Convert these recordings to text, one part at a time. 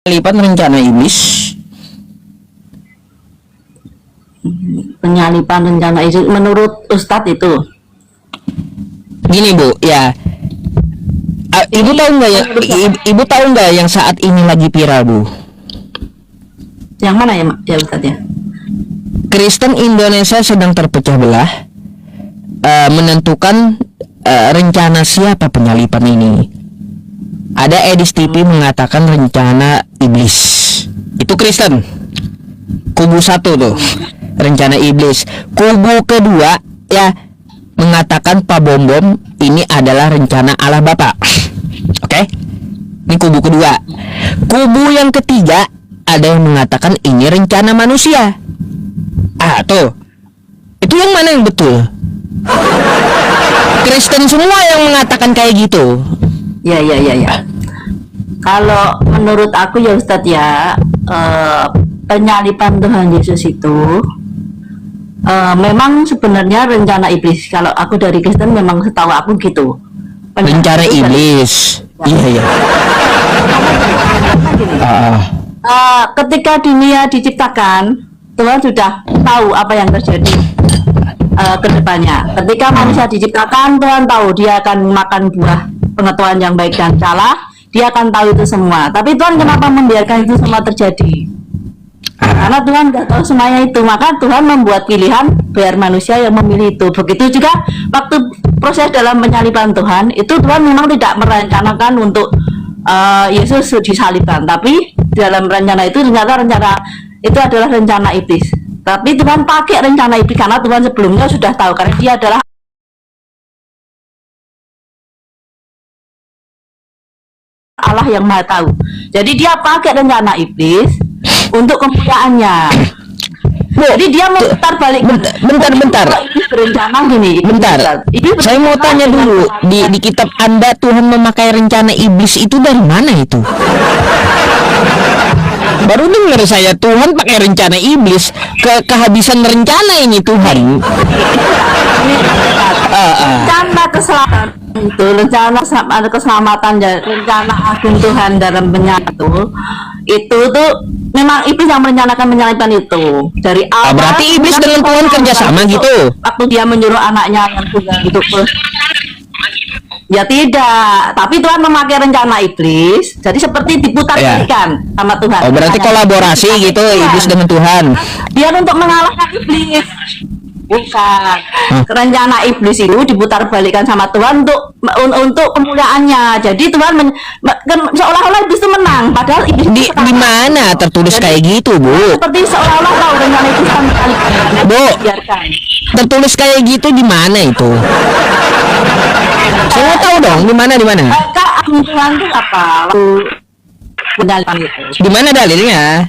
Lipat rencana iblis. Penyalipan rencana itu menurut Ustadz itu Gini Bu, ya, ibu tahu nggak ya? Ibu tahu nggak yang saat ini lagi viral Bu? yang mana ya ya Ustadz ya? Kristen Indonesia sedang terpecah belah, menentukan rencana siapa penyalipan ini. Ada Edis TV mengatakan rencana iblis. Itu Kristen. Kubu satu tuh, rencana iblis. Kubu kedua ya mengatakan Pak Bom Bom ini adalah rencana Allah Bapa. Oke? Ini kubu kedua. Kubu yang ketiga ada yang mengatakan ini rencana manusia. Tuh. Itu yang mana yang betul? Kristen semua yang mengatakan kayak gitu. Ya. Kalau menurut aku ya Ustadz ya, penyalipan Tuhan Yesus itu memang sebenarnya rencana iblis. Kalau aku dari Kristen memang setahu aku gitu. Rencana iblis. Iya. Ketika dunia diciptakan, Tuhan sudah tahu apa yang terjadi ke depannya. Ketika manusia diciptakan, Tuhan tahu dia akan makan buah pengetahuan yang baik dan salah. Dia akan tahu itu semua. Tapi Tuhan kenapa membiarkan itu semua terjadi? Karena Tuhan nggak tahu semuanya itu. Maka Tuhan membuat pilihan biar manusia yang memilih itu. Begitu juga waktu proses dalam penyaliban Tuhan, itu Tuhan memang tidak merencanakan untuk Yesus disalibkan. Tapi dalam rencana itu ternyata rencana itu adalah rencana iblis. Tapi Tuhan pakai rencana iblis karena Tuhan sebelumnya sudah tahu, karena dia adalah Allah yang Maha Tahu. Jadi dia pakai rencana iblis untuk kemuliaannya. Jadi dia memutar balik. Bentar. Iblis berencana gini. Bentar. Saya mau tanya dulu, di kitab Anda Tuhan memakai rencana iblis itu dari mana itu? Baru dengar saya Tuhan pakai rencana iblis. Kehabisan rencana ini Tuhan. Rencana keselamatan itu, rencana keselamatan dan rencana agung Tuhan dalam penyatu itu tuh memang iblis yang merencanakan penyaliban itu dari awal. Berarti iblis dengan Tuhan kerjasama gitu? Waktu dia menyuruh anaknya yang tunggal itu ya tidak, tapi Tuhan memakai rencana iblis, jadi seperti diputar-balikan sama Tuhan. Berarti kolaborasi gitu iblis dengan Tuhan. Dia untuk mengalahkan iblis. Bukan. Rencana iblis itu diputar-balikan sama Tuhan untuk kemuliaannya. Jadi Tuhan seolah-olah iblis itu menang, padahal iblis di mana tertulis kayak gitu, Bu? Seperti seolah-olah tahu rencana iblis kan Bu, biarkan. Tertulis kayak gitu di mana itu? Saya mau tahu dong, di mana? Kak, Tuhan itu apa? Penyaliban itu. Di mana dalilnya?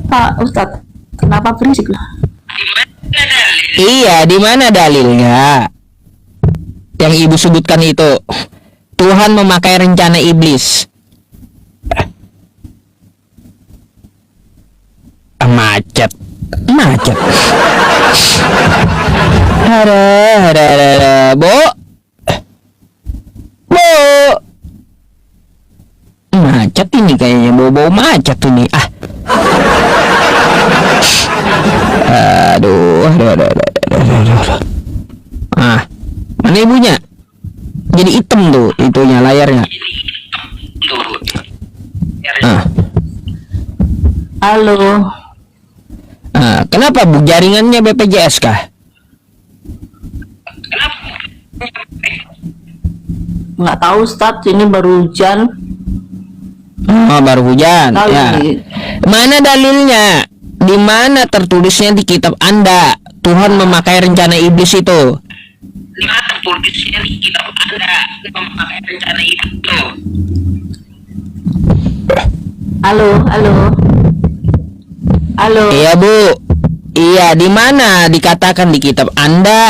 Pak Ustadz, kenapa berisik lah? Iya, di mana dalilnya? Yang Ibu sebutkan itu Tuhan memakai rencana iblis. Macet. Ada, Bu. Macet ini kayaknya, bau macet ini. Aduh. Mana ibunya? Jadi hitam tuh itunya layarnya. Halo. Kenapa Bu? Jaringannya BPJS kah? Nggak tahu Ustadz, ini baru hujan. Baru hujan. Tahu Ya. ini. Mana dalilnya? Di mana tertulisnya di kitab Anda Tuhan memakai rencana iblis itu? Di mana tertulisnya di kitab Anda memakai rencana itu? Halo. Iya Bu. Iya, di mana dikatakan di kitab Anda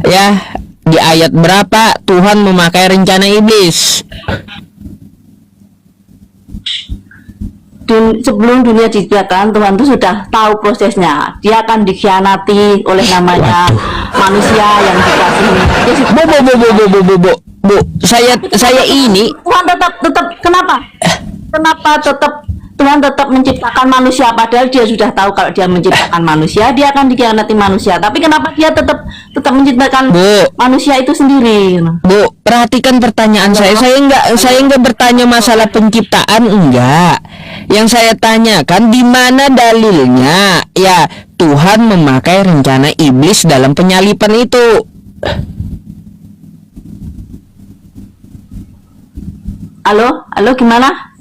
ya, di ayat berapa Tuhan memakai rencana iblis? Sebelum dunia diciptakan, Tuhan itu sudah tahu prosesnya. Dia akan dikhianati oleh namanya manusia yang dikasihi. Bu, saya ini Tuhan tetap kenapa? Kenapa Tuhan tetap menciptakan manusia padahal dia sudah tahu kalau dia menciptakan manusia dia akan dikhianati manusia. Tapi kenapa dia tetap menciptakan Bu. manusia itu sendiri? Bu, perhatikan pertanyaan saya. Saya enggak bertanya masalah penciptaan, enggak. Yang saya tanyakan di mana dalilnya? Ya, Tuhan memakai rencana iblis dalam penyalipan itu. Halo, gimana?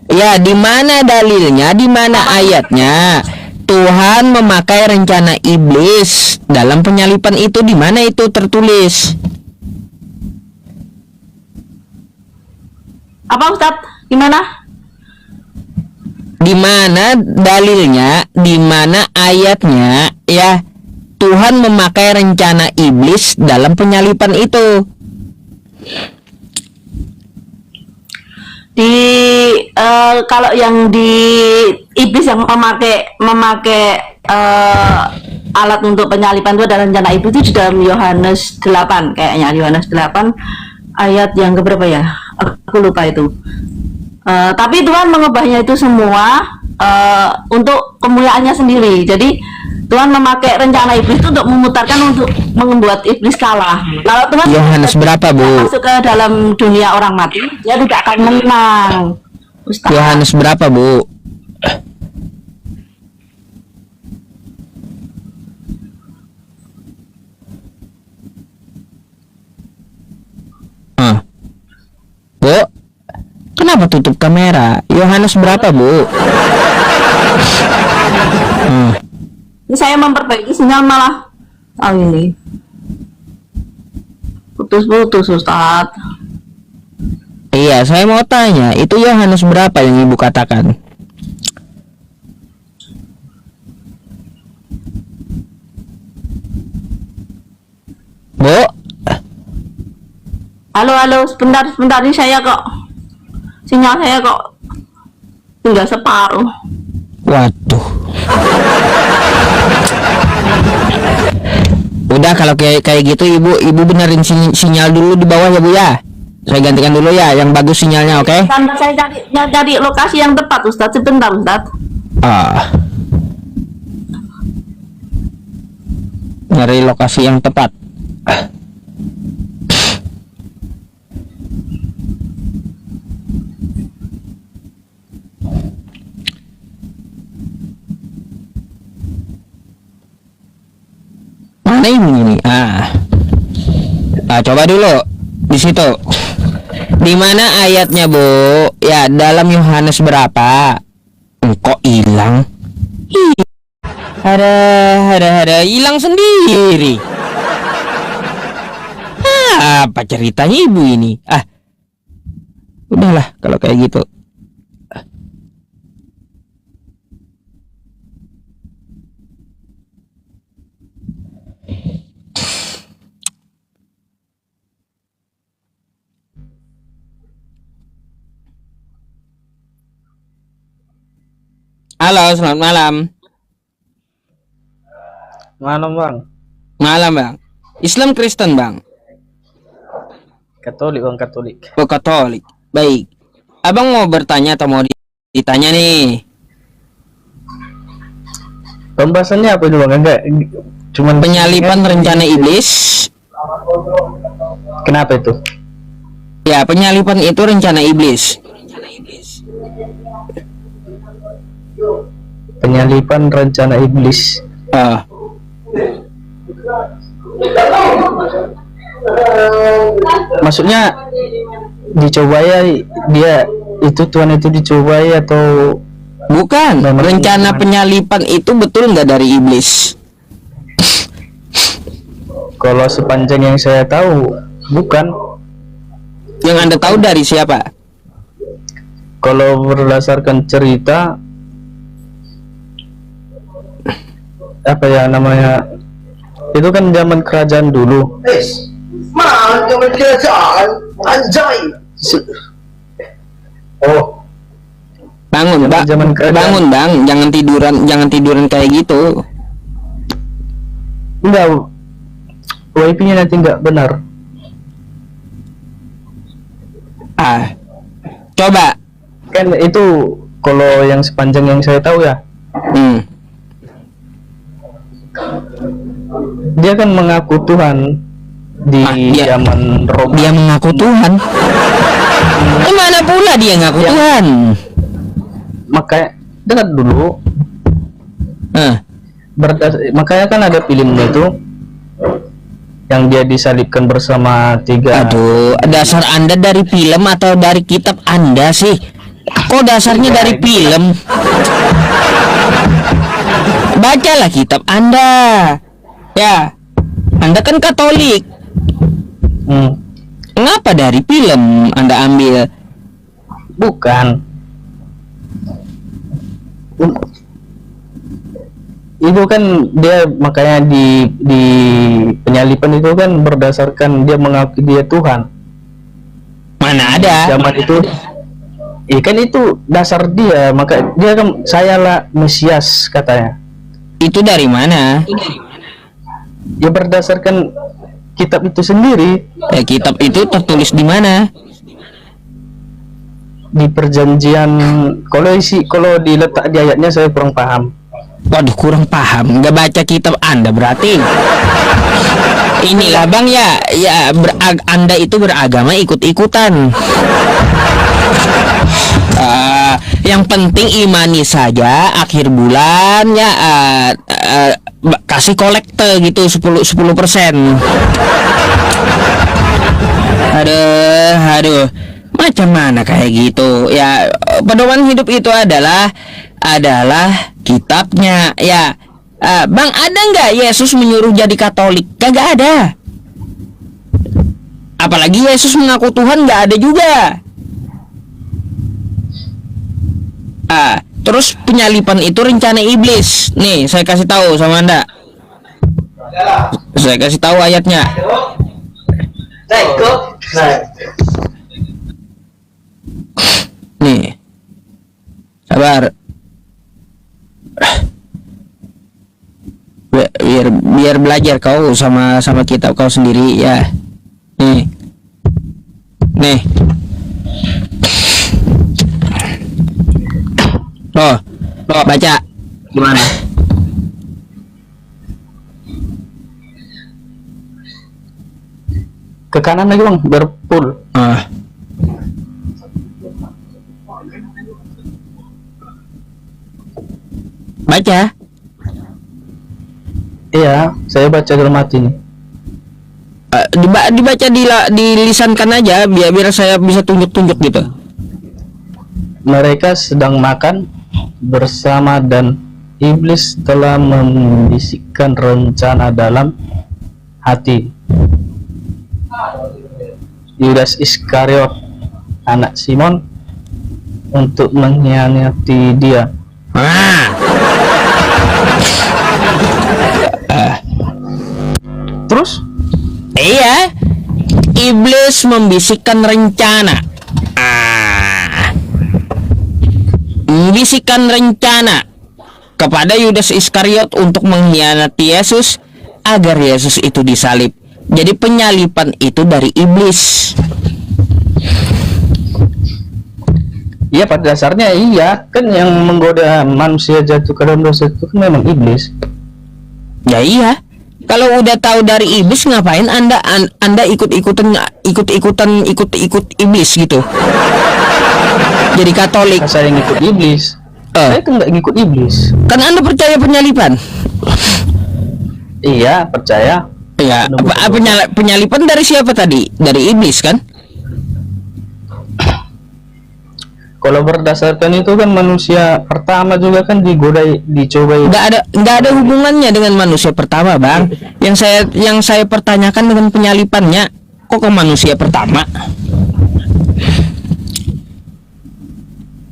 Ya, di mana dalilnya? Di mana ayatnya? Tuhan memakai rencana iblis dalam penyalipan itu, di mana itu tertulis? Apa Ustadz? Gimana? Di mana dalilnya? Di mana ayatnya? Ya, Tuhan memakai rencana iblis dalam penyalipan itu. Kalau yang di iblis yang memakai alat untuk penyalipan itu adalah rencana iblis itu di dalam Yohanes 8 kayaknya, Yohanes 8 ayat yang keberapa ya? Aku lupa itu. Tapi Tuhan mengubahnya itu semua untuk kemuliaannya sendiri. Jadi Tuhan memakai rencana iblis itu untuk memutarkan, untuk membuat iblis kalah. Lalu Tuhan Yohanes berapa, Bu? masuk ke dalam dunia orang mati, dia tidak akan menang. Ustaz. Yohanes berapa, Bu? Bu, kenapa tutup kamera? Yohanes berapa, Bu? Ini saya memperbaiki sinyal malah ini putus-putus Ustaz. Iya, saya mau tanya, itu Yohanes berapa yang Ibu katakan? Bu? Halo, sebentar ini saya kok sinyal saya kok tinggal separuh. Waduh. Udah kalau kayak gitu ibu benerin sinyal dulu di bawah ya, Bu ya. Saya gantikan dulu ya yang bagus sinyalnya, oke? Saya cari lokasi yang tepat Ustaz, sebentar Ustaz. Nyari lokasi yang tepat. Mana ini? Coba dulu di situ. Di mana ayatnya, Bu? Ya, dalam Yohanes berapa? Kok hilang? Ada hilang sendiri. Apa ceritanya Ibu ini? Udahlah kalau kayak gitu. Halo, selamat malam. Malam bang. Malam, Bang. Islam Kristen, Bang? Katolik bang, Katolik. Oh, Katolik. Baik. Abang mau bertanya atau mau ditanya nih? Pembahasannya apa itu bang? Enggak, cuman Penyalipan rencana iblis. Kenapa itu? Ya, penyalipan itu rencana iblis. Penyalipan rencana iblis. Maksudnya dicoba ya dia itu, Tuhan itu dicoba ya atau Bukan. Memang Rencana gimana? penyalipan itu betul nggak dari iblis? kalau sepanjang yang saya tahu bukan. Yang Anda tahu dari siapa? Kalau berdasarkan cerita apa ya namanya, itu kan zaman kerajaan dulu. Zaman kerajaan anjay. Oh, Bangun, Mbak. Zaman kerajaan. Bangun, Bang. Jangan tiduran kayak gitu. Enggak, WiFi-nya nanti enggak benar. Coba kan itu kalau yang sepanjang yang saya tahu ya, Hmm. dia kan mengaku Tuhan di dia- zaman Roma. Dia mengaku Tuhan. Kemana pula dia ngaku Ya. Tuhan? Makanya dengar dulu, makanya kan ada filmnya itu yang dia disalibkan bersama 3. Aduh, dasar Anda dari film atau dari kitab Anda sih? Kok dasarnya dari film? Bacalah kitab Anda. Ya, Anda kan Katolik. Hmm, Ngapa dari film Anda ambil? bukan. Itu kan dia makanya di penyalipan itu kan berdasarkan dia mengaku dia Tuhan. Mana ada? Zaman itu kan itu dasar dia, maka dia kan saya lah Mesias katanya. Itu dari mana? Ya berdasarkan kitab itu sendiri, Kitab itu tertulis di mana? di perjanjian. Kalau diletak di ayatnya saya kurang paham. Waduh, kurang paham. Nggak baca kitab Anda berarti. Inilah bang ya Anda itu beragama ikut-ikutan. Yang penting imani saja, akhir bulan ya kasih kolekte gitu 10%. Aduh, macam mana kayak gitu ya? Pedoman hidup itu adalah kitabnya ya. Bang, ada nggak Yesus menyuruh jadi Katolik? Kagak ada. Apalagi Yesus mengaku Tuhan, nggak ada juga. Terus penyalipan itu rencana iblis. Nih, saya kasih tahu sama Anda. Saya kasih tahu ayatnya. Nih. Sabar. Biar belajar kau sama kitab kau sendiri ya. Nih. Loh, baca. Gimana? Ke kanan lagi bang, berpul. Baca. Iya, saya baca dalam hati nih. Dibaca dilisankan aja biar saya bisa tunjuk-tunjuk gitu. Mereka sedang makan bersama dan iblis telah membisikkan rencana dalam hati. Yudas Iskariot, anak Simon, untuk mengkhianati dia. Terus? Iya, iblis membisikkan rencana. Membisikkan rencana kepada Yudas Iskariot untuk mengkhianati Yesus agar Yesus itu disalib. Jadi penyalipan itu dari iblis. Iya, pada dasarnya iya, kan yang menggoda manusia jatuh ke dalam dosa itu kan memang iblis. Ya iya. Kalau udah tahu dari iblis, ngapain Anda ikut iblis gitu? Jadi Katolik. Saya ngikut iblis. Saya kan nggak ngikut iblis. Kan Anda percaya penyalipan? Iya, percaya. Ya, penyalipan dari siapa tadi? Dari iblis kan? Kalau berdasarkan itu kan manusia pertama juga kan dicobai. Nggak ada hubungannya dengan manusia pertama, Bang. Yang saya pertanyakan dengan penyalipannya, kok ke manusia pertama?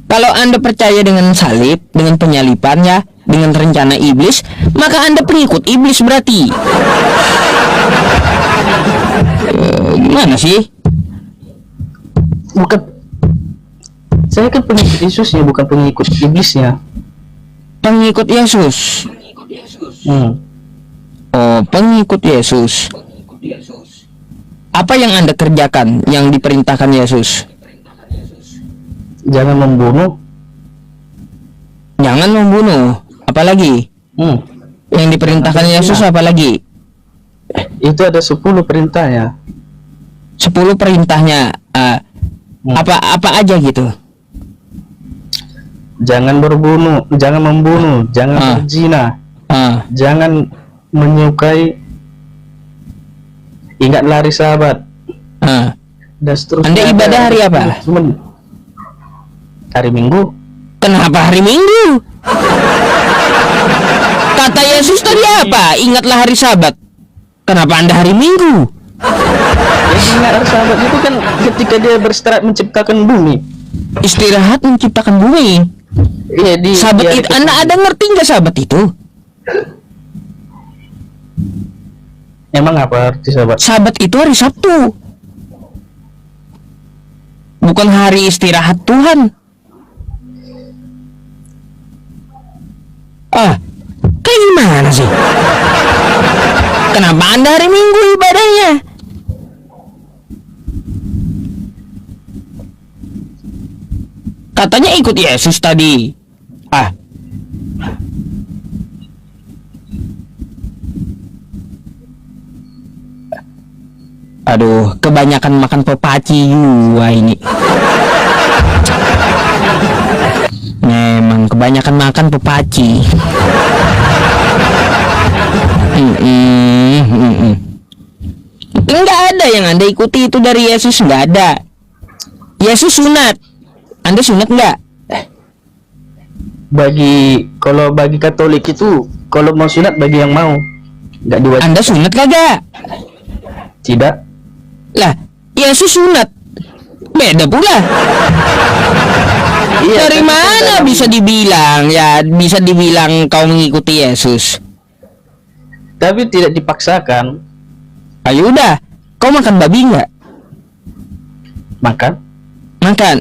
Kalau Anda percaya dengan salib, dengan penyalipan ya, dengan rencana iblis, maka Anda pengikut iblis berarti. Gimana sih? Bukan, saya kan pengikut Yesusnya, bukan pengikut iblisnya. Pengikut Yesus. Oh, pengikut Yesus. Apa yang Anda kerjakan yang diperintahkan Yesus? jangan membunuh. Jangan membunuh. Apalagi? Yang diperintahkan Yesus apalagi? Itu ada 10 perintahnya. 10 perintahnya. Apa aja gitu? Jangan berbunuh, jangan membunuh, jangan berzina, jangan menyukai, ingatlah hari Sabat, dan seterusnya. Anda ibadah hari apa? Hari Minggu. Kenapa hari Minggu? Kata Yesus tadi apa? Ingatlah hari Sabat. Kenapa Anda hari Minggu? Jadi ingat hari Sabat itu kan ketika dia beristirahat menciptakan bumi. Istirahat menciptakan bumi. Iya, di Sabat di hari itu, Anda ada ngerti nggak Sabat itu? Emang apa arti Sabat? Sabat itu hari Sabtu. Bukan hari istirahat Tuhan. Kayak gimana sih? Kenapa Anda hari Minggu ibadahnya? Katanya ikut Yesus tadi. Aduh, kebanyakan makan pepaci juga ini. Memang kebanyakan makan pepaci. Enggak ada yang Anda ikuti itu dari Yesus, enggak ada. Yesus sunat. Anda sunat enggak? Kalau bagi Katolik itu, kalau mau sunat bagi yang mau, enggak diwajibkan. Anda sunat kagak? Tidak. Lah, Yesus sunat. Beda pula. Iya, Dari tapi kan mana dalam- bisa dibilang kau mengikuti Yesus? Tapi tidak dipaksakan. Ayo udah, kau makan babi nggak? Makan. Makan.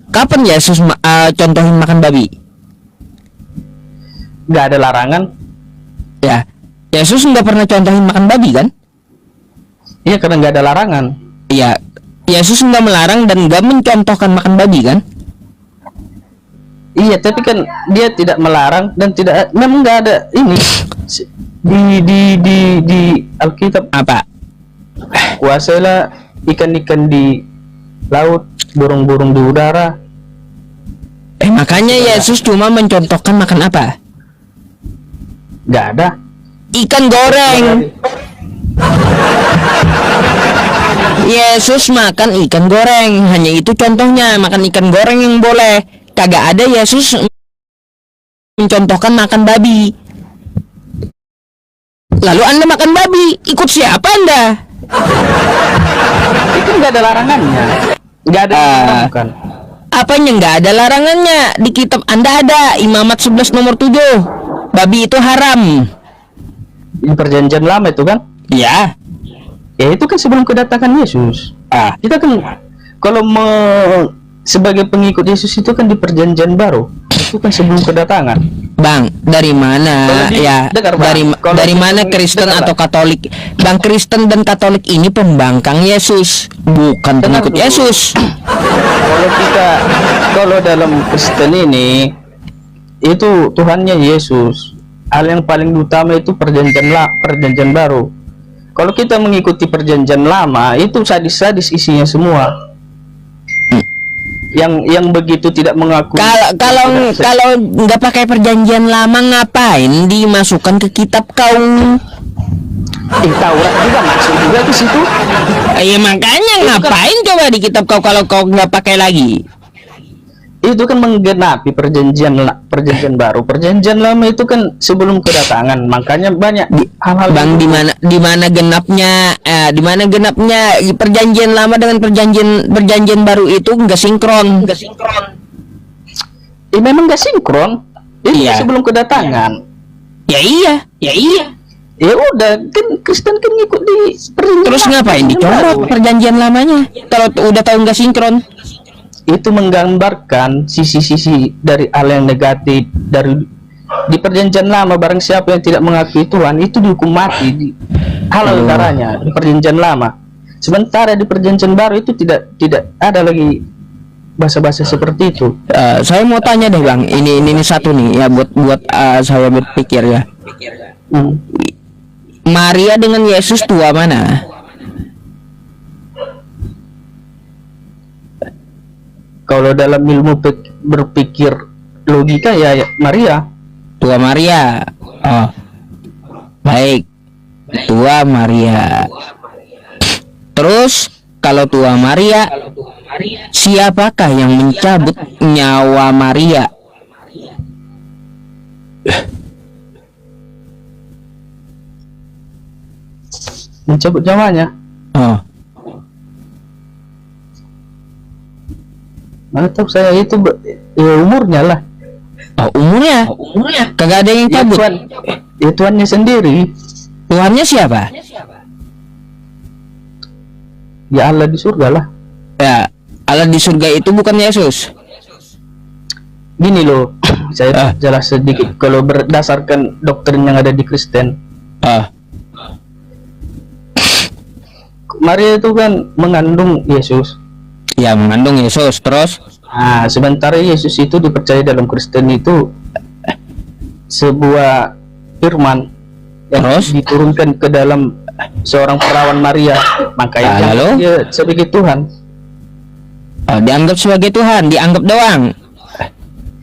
Kapan Yesus contohin makan babi? Nggak ada larangan. Ya, Yesus nggak pernah contohin makan babi kan? Iya, karena nggak ada larangan. Iya, Yesus nggak melarang dan nggak mencontohkan makan babi kan? Iya, tapi kan dia tidak melarang dan tidak, memang nggak ada ini di Alkitab. Apa? Kuasailah ikan-ikan di laut, burung-burung di udara. Makanya Yesus cuma mencontohkan makan apa? Nggak ada. Ikan goreng. Yesus makan ikan goreng, hanya itu contohnya, makan ikan goreng yang boleh. Kagak ada Yesus mencontohkan makan babi. Lalu Anda makan babi, ikut siapa Anda? Itu nggak ada larangannya. Nggak ada yang diharamkan. Apanya nggak ada larangannya? Di kitab Anda ada Imamat 11 nomor 7. Babi itu haram. Di perjanjian lama itu kan? Ya. Ya itu kan sebelum kedatangan Yesus. Kita kan kalau sebagai pengikut Yesus itu kan di perjanjian baru. Itu kan sebelum kedatangan. Bang, dari mana Kalau ya? dengar, Bang. Dari Kalau mana kita- Kristen dengar, atau Katolik? Bang, Kristen dan Katolik ini pembangkang Yesus, bukan Dengar pengikut dulu. Yesus. Kalau dalam Kristen ini itu Tuhannya Yesus. Hal yang paling utama itu perjanjian baru. Kalau kita mengikuti perjanjian lama itu sadis-sadis isinya semua. Yang begitu tidak mengakui. Kalau nggak pakai perjanjian lama, ngapain dimasukkan ke kitab kau? Taurat juga masuk juga ke situ. Ya makanya ngapain coba di kitab kau kalau kau nggak pakai lagi? Itu kan menggenapi perjanjian baru. Perjanjian lama itu kan sebelum kedatangan. Makanya banyak hal-hal. Bang, di mana genapnya perjanjian lama dengan perjanjian baru itu nggak sinkron. Memang nggak sinkron. Itu Iya. sebelum kedatangan. Ya iya. Ya udah, kan Kristen kan ngikut di perjanjian Terus lama, ngapain perjanjian dicoret baru. perjanjian lamanya? Kalau udah tahu nggak sinkron. Itu menggambarkan sisi-sisi dari hal yang negatif dari di perjanjian lama. Barang siapa yang tidak mengakui Tuhan itu dihukum mati, halal darahnya di perjanjian lama. Sementara di perjanjian baru itu tidak ada lagi bahasa-bahasa seperti itu. Saya mau tanya deh bang, ini satu nih ya buat saya berpikir ya. Hmm. Maria dengan Yesus tua mana? Kalau dalam ilmu berpikir logika ya Maria. Tua Maria. Oh, baik, tua Maria. Terus kalau tua Maria, siapakah yang mencabut nyawa Maria? Mencabut nyawanya. Oh, Mana tahu saya itu umurnya lah. oh umurnya? Kagak ada yang Ya, cabut. Tuhannya sendiri. Tuhannya siapa? Ya Allah di surga lah. Ya, Allah di surga itu bukan Yesus. Gini loh, saya jelas sedikit. Kalau berdasarkan doktrin yang ada di Kristen, Ah, Maria itu kan mengandung Yesus. ya mengandung Yesus. Terus? Nah, sementara Yesus itu dipercaya dalam Kristen itu sebuah firman yang Terus? diturunkan ke dalam seorang perawan Maria, makanya Lalu? dia sebagai Tuhan. Oh, dianggap sebagai Tuhan, dianggap doang.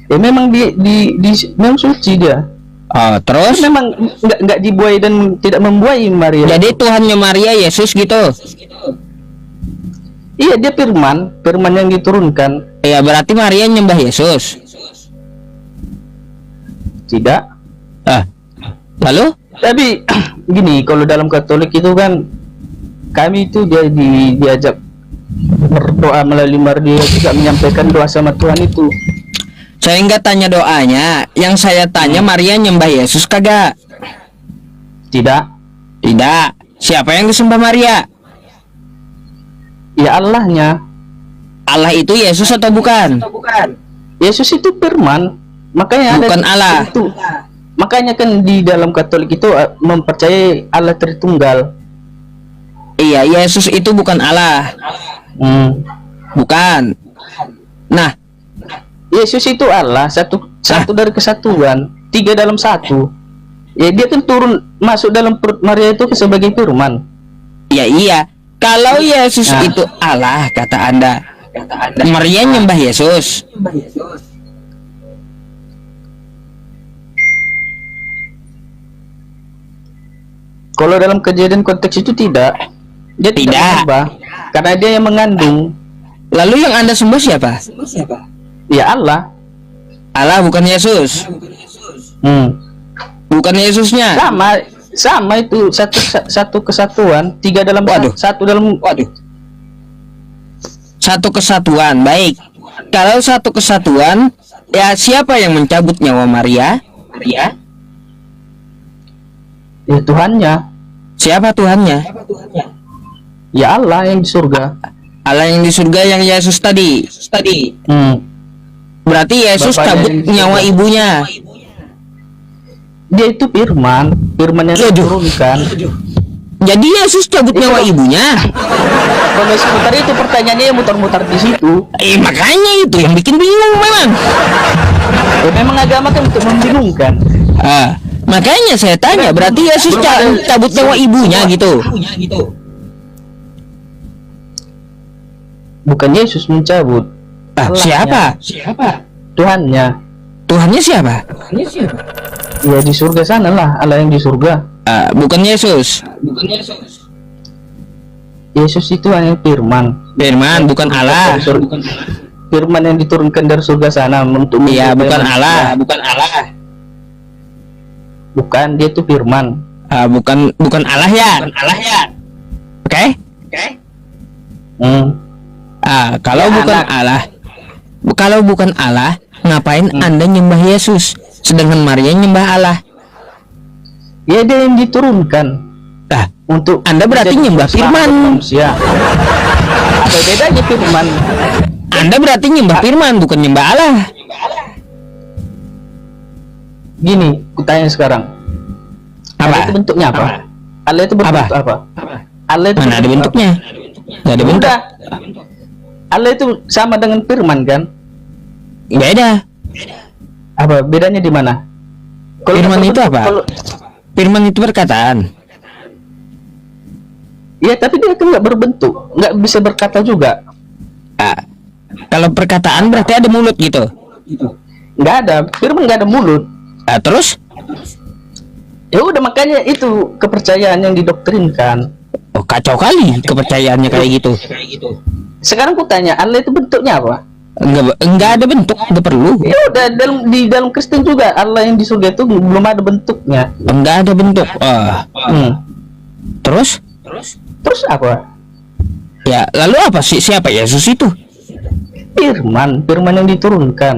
Ya memang memang suci dia. Oh, terus? Memang nggak dibuai dan tidak membuai Maria. Jadi Tuhannya Maria Yesus gitu. Iya, dia firman yang diturunkan. Ya berarti Maria nyembah Yesus. Tidak. Lalu? Tapi gini, kalau dalam Katolik itu kan kami itu diajak berdoa melalui Maria, juga menyampaikan doa sama Tuhan itu. Saya nggak tanya doanya, yang saya tanya Maria nyembah Yesus kagak? Tidak. Tidak. Siapa yang disembah Maria? Ya Allahnya. Allah itu Yesus atau bukan? Yesus itu firman, makanya Bukan ada Allah. itu. Makanya kan di dalam Katolik itu mempercayai Allah Tritunggal. Iya, Yesus itu bukan Allah. Bukan. Nah, Yesus itu Allah, satu dari kesatuan, tiga dalam satu. Ya dia kan turun masuk dalam perut Maria itu sebagai firman. ya iya. Kalau Yesus Nah. itu Allah, kata Anda, Maria nyembah Yesus. Kalau dalam kejadian konteks itu tidak. Dia tidak Tidak. menyembah, karena dia yang mengandung. Lalu yang Anda sembah siapa? Ya Allah. Allah bukan Yesus. Bukan Yesusnya. Sama itu satu kesatuan, tiga dalam Waduh. satu dalam. Satu kesatuan. Baik. Kalau satu kesatuan, ya siapa yang mencabut nyawa Maria? Ya Tuhannya. Siapa Tuhannya? Ya Allah yang di surga. Allah yang di surga, yang Yesus tadi. Berarti Yesus Bapaknya cabut yang di nyawa surga. ibunya. Dia itu firman yang Aduh. diturunkan. Jadi Yesus cabut nyawa ibunya. Kalau seputar itu pertanyaannya yang mutar-mutar di situ. Makanya itu yang bikin bingung memang. Ya, memang agama kan untuk membingungkan. Makanya saya tanya, berarti Yesus cabut nyawa ibunya gitu. Bukan Yesus mencabut. Siapa? Tuhannya. Tuhannya siapa? Ya di surga sana lah, Allah yang di surga. Bukan Yesus. Yesus itu hanya firman. Firman, bukan Allah. Firman yang diturunkan dari surga sana untuk Iya, menjadi bukan manusia. Allah. Bukan Allah. Bukan, dia itu firman. Bukan Allah ya. Oke? Kalau Ya, bukan Allah, kalau bukan Allah, ngapain Anda nyembah Yesus, sedangkan Maria nyembah Allah? Ya dia yang diturunkan untuk Anda berarti menjadi nyembah selamat firman. manusia. Apa bedanya firman? Anda berarti nyembah firman, bukan nyembah Allah. Gini, kutanya sekarang. Allah itu bentuknya apa? Allah itu berbentuk apa? Allah itu Mana ada berbentuk bentuknya? Nggak ada bentuk. Udah. Allah itu sama dengan firman kan? Beda. Apa bedanya di mana? Firman itu apa? Kalau- Firman itu perkataan. Ya, tapi dia kan nggak berbentuk, nggak bisa berkata juga. Ah, kalau perkataan berarti ada mulut gitu. Nggak ada, firman nggak ada mulut. Ah, terus? Ya udah, makanya itu kepercayaan yang didoktrinkan. Oh, kacau kali kepercayaannya kayak gitu. Sekarang ku tanya, Allah itu bentuknya apa? Enggak ada bentuk, enggak perlu. Ya udah, di dalam Kristen juga Allah yang di surga itu belum ada bentuknya. Enggak ada bentuk. Terus? Terus apa? Ya, lalu apa sih siapa Yesus itu? Firman yang diturunkan.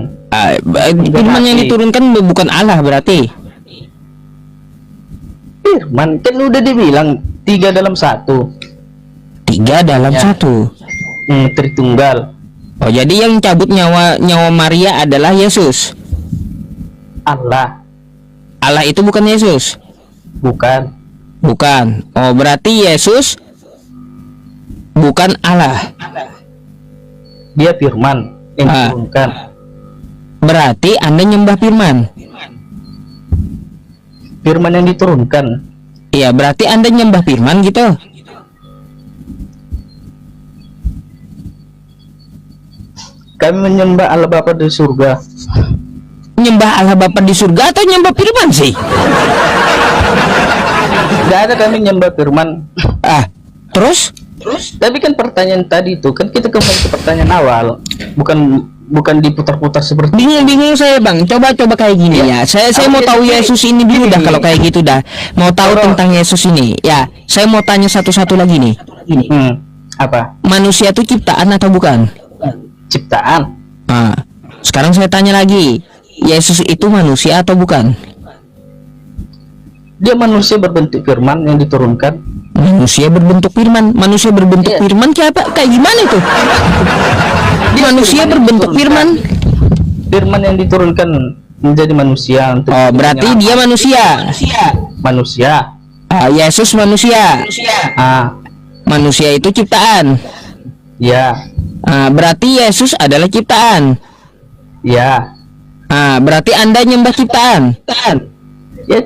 Firman yang diturunkan bukan Allah berarti. Firman kan udah dibilang 3 dalam 1. 3 dalam Ya. 1. Tritunggal. Oh, jadi yang cabut nyawa Maria adalah Yesus. Allah Allah itu bukan Yesus. bukan. Bukan. Oh, berarti Yesus bukan Allah. Dia firman yang Ah. diturunkan. Berarti Anda nyembah firman. Firman yang diturunkan. Iya, berarti Anda nyembah firman gitu. Kami menyembah Allah Bapa di surga. Nyembah Allah Bapa di surga atau nyembah firman sih? Tidak ada kami nyembah firman. Ah, terus? Tapi kan pertanyaan tadi itu kan kita kembali ke pertanyaan awal, bukan diputar-putar seperti Bingung saya bang. Coba kayak gini ya. Saya mau tahu Yesus ini dulu dah kalau kayak gitu dah. Mau tahu tentang Yesus ini. Ya, saya mau tanya satu-satu lagi nih. apa? Manusia itu ciptaan atau bukan? Ciptaan. Nah, sekarang saya tanya lagi. Yesus itu manusia atau bukan? Dia manusia berbentuk firman yang diturunkan. Manusia berbentuk firman. Manusia berbentuk Iya. firman kayak apa? Kayak gimana itu? Manusia firman yang berbentuk diturunkan. firman. Firman yang diturunkan menjadi manusia untuk Oh, berarti dia manusia. manusia. Yesus manusia. Manusia itu ciptaan. Ya, Berarti Yesus adalah ciptaan. ya. Berarti Anda nyembah ciptaan. Ya,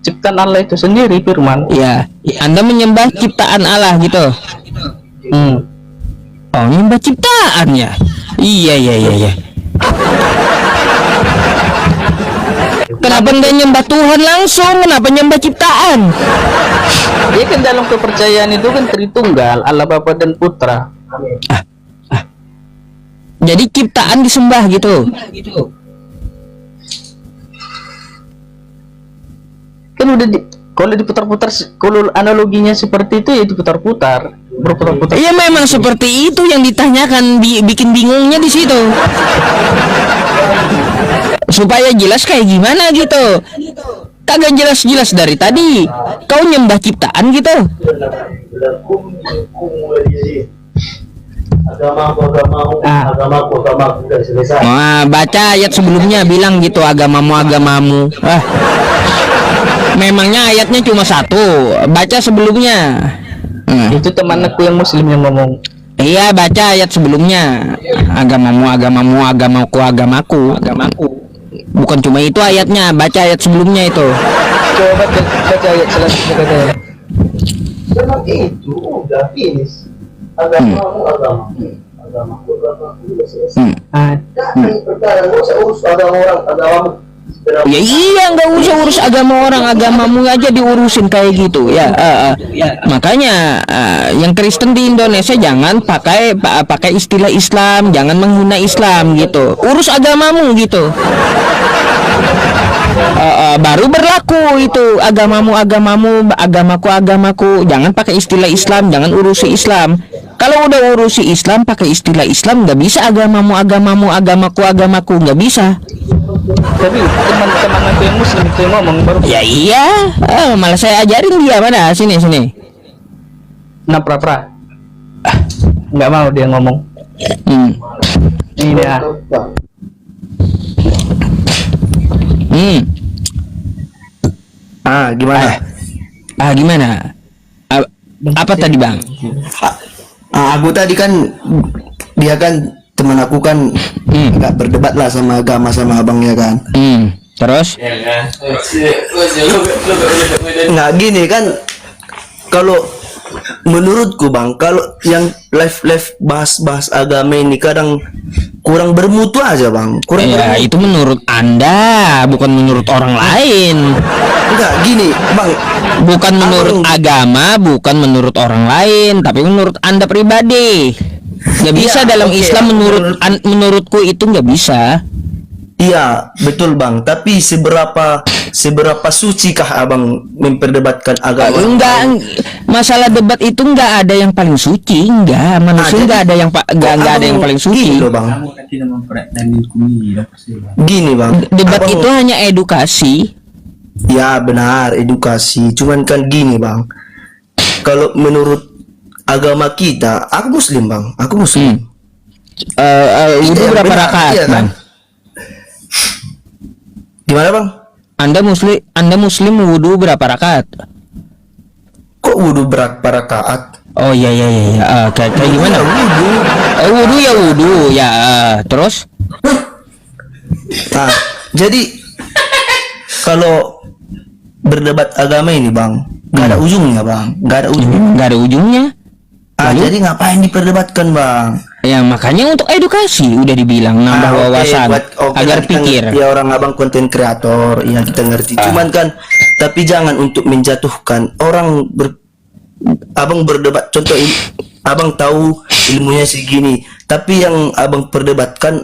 ciptaan Allah itu sendiri firman. Ya, Anda menyembah ciptaan Allah gitu. Oh, nyembah ciptaannya. Iya. Kenapa nggak nyembah Tuhan langsung? Kenapa nyembah ciptaan? Ya kan dalam kepercayaan itu kan Tritunggal, Allah Bapa dan Putra. Jadi ciptaan disembah gitu. Kan udah kalau diputar-putar, kalau analoginya seperti itu ya diputar-putar, berputar-putar. Iya memang seperti itu yang ditanyakan, bikin bingungnya di situ. Supaya jelas kayak gimana gitu. Kagak jelas-jelas dari tadi. Kau nyembah ciptaan gitu. Agamaku udah selesai. Baca ayat sebelumnya bilang gitu, agamamu. Memangnya ayatnya cuma satu. Baca sebelumnya. Itu teman aku yang muslim yang ngomong. Iya, baca ayat sebelumnya. Agamamu, agamaku. Bukan cuma itu ayatnya, baca ayat sebelumnya itu. Coba baca ayat selanjutnya katanya. Memang itu udah finish. Agamaku udah selesai. Jangan perkara, nggak usah urus agama orang, agamamu. Ya iya, nggak usah urus agama orang, agamamu aja diurusin kayak gitu ya. Makanya yang Kristen di Indonesia jangan pakai istilah Islam, jangan menghina Islam gitu. Urus agamamu gitu. Baru berlaku itu agamamu, agamaku. Jangan pakai istilah Islam, jangan urusi Islam. Kalau udah urusi Islam pakai istilah Islam, nggak bisa agamamu, agamaku, nggak bisa. Tapi teman-teman aku yang muslim itu yang ngomong baru. Ya iya, malah saya ajarin dia. Mana sini. Pra. Nggak mau dia ngomong. Ini ya. Gimana? Gimana? Apa tadi bang? Aku tadi kan dia kan teman aku kan agak berdebat lah sama agama sama abangnya kan. Terus? Nggak gini kan, kalau menurutku bang, kalau yang live bahas agama ini kadang kurang bermutu aja bang, kurang Ya, bermutu. itu menurut Anda, bukan menurut orang lain. Enggak gini bang, Bukan menurut Abang- agama, bukan menurut orang lain, tapi menurut Anda pribadi. Nggak bisa Iya, dalam oke, Islam menurutku itu nggak bisa. iya betul bang, tapi seberapa suci kah abang memperdebatkan agama? Enggak, masalah debat itu nggak ada yang paling suci, enggak. Manusia jadi- nggak ada yang nggak ada yang paling suci. Gini loh bang, gini bang, Debat Abang- itu hanya edukasi. ya benar edukasi, cuman kan gini bang, kalau menurut agama kita, aku muslim bang, aku muslim. Wudhu Iya, berapa benar, rakaat, iya kan? Bang? Gimana bang? Anda muslim wudhu berapa rakaat? Kok wudhu berapa rakaat? Oh iya. Kayak gimana? Ya, wudhu. Wudhu ya. Terus? Nah, jadi kalau berdebat agama ini bang, nggak ada ujungnya bang, nggak ada ujungnya. Nggak ada ujungnya. Jadi ngapain diperdebatkan bang? Ya makanya untuk edukasi udah dibilang nambah Oke, wawasan agar kita pikir. ngerti ya, orang abang konten kreator, ya kita ngerti. Cuman kan, tapi jangan untuk menjatuhkan orang abang berdebat. Contoh ini, abang tahu ilmunya segini, tapi yang abang perdebatkan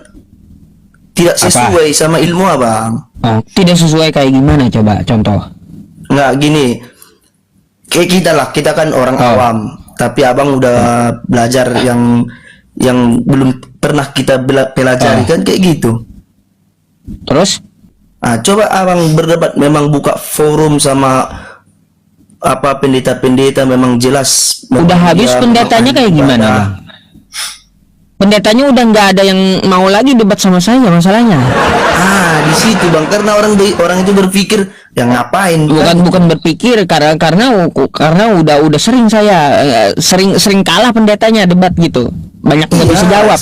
tidak sesuai sama ilmu abang. Oh, tidak sesuai kayak gimana coba contoh? Nggak gini, kayak kita kan orang awam, tapi abang udah belajar yang belum pernah kita pelajari kan kayak gitu. Terus? Coba abang berdebat, memang buka forum sama apa pendeta-pendeta, memang jelas. Udah habis pendetanya kayak gimana, Bang? Pendetanya udah nggak ada yang mau lagi debat sama saya masalahnya. Di situ bang, karena orang itu berpikir yang ngapain? Bukan berpikir karena udah sering saya sering kalah pendetanya debat gitu. Banyak nggak bisa jawab.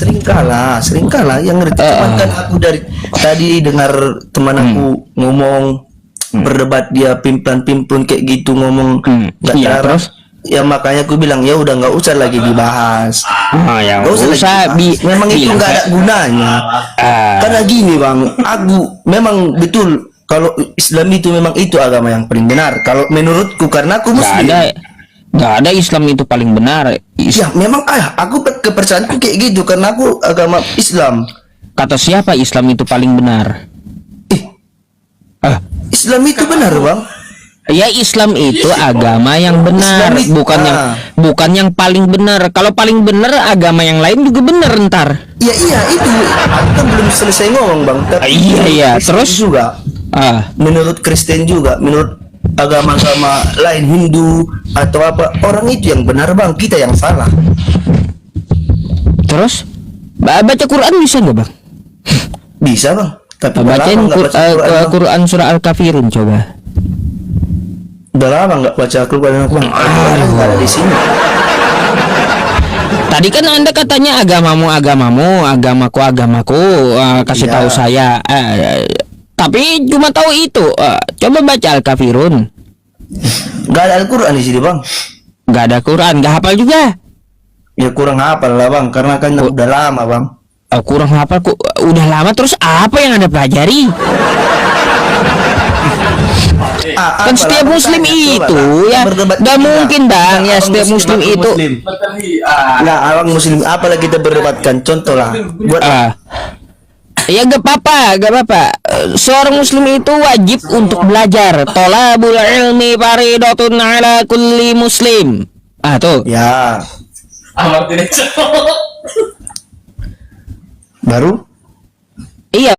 Sering kalah yang ngerti. Cuman kan aku dari tadi dengar teman aku ngomong berdebat, dia pimplan kayak gitu ngomong nggak Iya, terarah. terus? Ya makanya aku bilang ya udah nggak usah lagi dibahas. Ya Nggak usah lagi dibahas. Memang itu nggak ada gunanya. Karena gini bang, aku memang betul kalau Islam itu memang itu agama yang paling benar. Kalau menurutku, karena aku muslim. Nggak ada Islam itu paling benar. Ya memang aku kepercayaanku kayak gitu karena aku agama Islam. Kata siapa Islam itu paling benar? Islam itu benar bang. Ya Islam itu agama yang benar, Islam itu- bukan yang paling benar. Kalau paling benar agama yang lain juga benar ntar. Ya iya itu. Aku kan belum selesai ngomong bang. Tapi Iya, Kristen terus? juga. Menurut Kristen juga, menurut agama-agama lain, Hindu atau apa, orang itu yang benar bang, kita yang salah. Terus baca Quran bisa nggak bang? Bisa bang. Tapi udah Bacain lama nggak baca Quran, bang. Quran surah Al-Kafirun coba. Udah lama nggak baca Al-Quran bang. Al-Quran nggak ada di sini. Tadi kan Anda katanya agamamu, agamaku. Kasih Iya. tahu saya. Tapi cuma tahu itu. Coba baca Al-Kafirun. Nggak ada Al-Quran di sini bang. Nggak ada Quran, nggak hafal juga. Ya kurang hafal lah bang, karena kan udah lama bang. Kurang hafal, udah lama. Terus apa yang Anda pelajari? Kan setiap muslim itu ya nggak mungkin bang ya setiap muslim itu Nah, abang muslim, apalah kita berdebatkan, contoh lah buat ya gak apa-apa. Seorang muslim itu wajib untuk belajar. Tolabul ilmi faridatun ala kulli muslim. Tuh ya baru iya,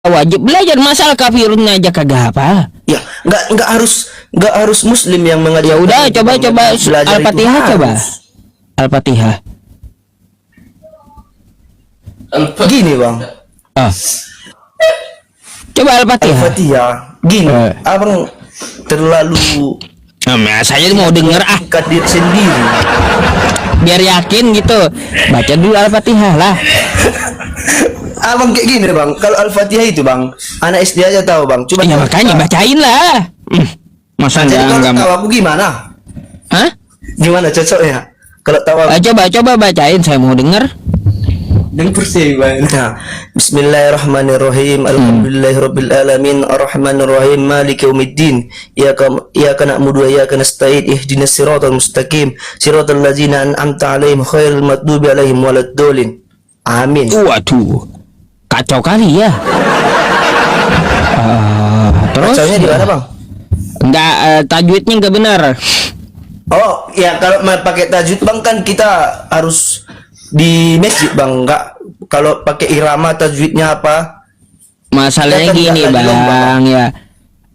wajib belajar. Masalah kafirun aja kagak apa. ya nggak harus muslim yang mengajar. Ya udah, coba Belajar itu Al-Fatihah harus. coba. Al-Fatihah. Gini bang, Coba Al-Fatihah. Al-Fatihah gini, abang terlalu Nah, saya mau denger ke diri sendiri. biar yakin gitu. Baca dulu Al-Fatihah lah. Abang kayak gini bang, kalau Al-Fatihah itu bang, anak SD aja tahu bang. Coba Ya makanya bacain lah. Masa Jadi kalau enggak? tahu aku gimana? Hah? Gimana cocoknya? Kalau tahu aku Coba bacain, saya mau denger. dan persi bang. Nah, Bismillahirrahmanirrahim. Alhamdulillahirabbil alamin arrahmanirrahim maliki yaumiddin. Iyyaka na'budu wa iyyaka nasta'in ihdinas siratal mustaqim siratal ladzina an'amta 'alaihim ghairil maghdubi 'alaihim waladdallin. Amin. Waduh, kacau kali ya. Terus? Bacanya di mana bang? Enggak, tajwidnya enggak benar. Oh ya, kalau mau pakai tajwid bang kan kita harus di masjid bang, enggak kalau pakai irama tajwidnya apa? Masalahnya Ya kan gini nggak lagi lomba, bang, ya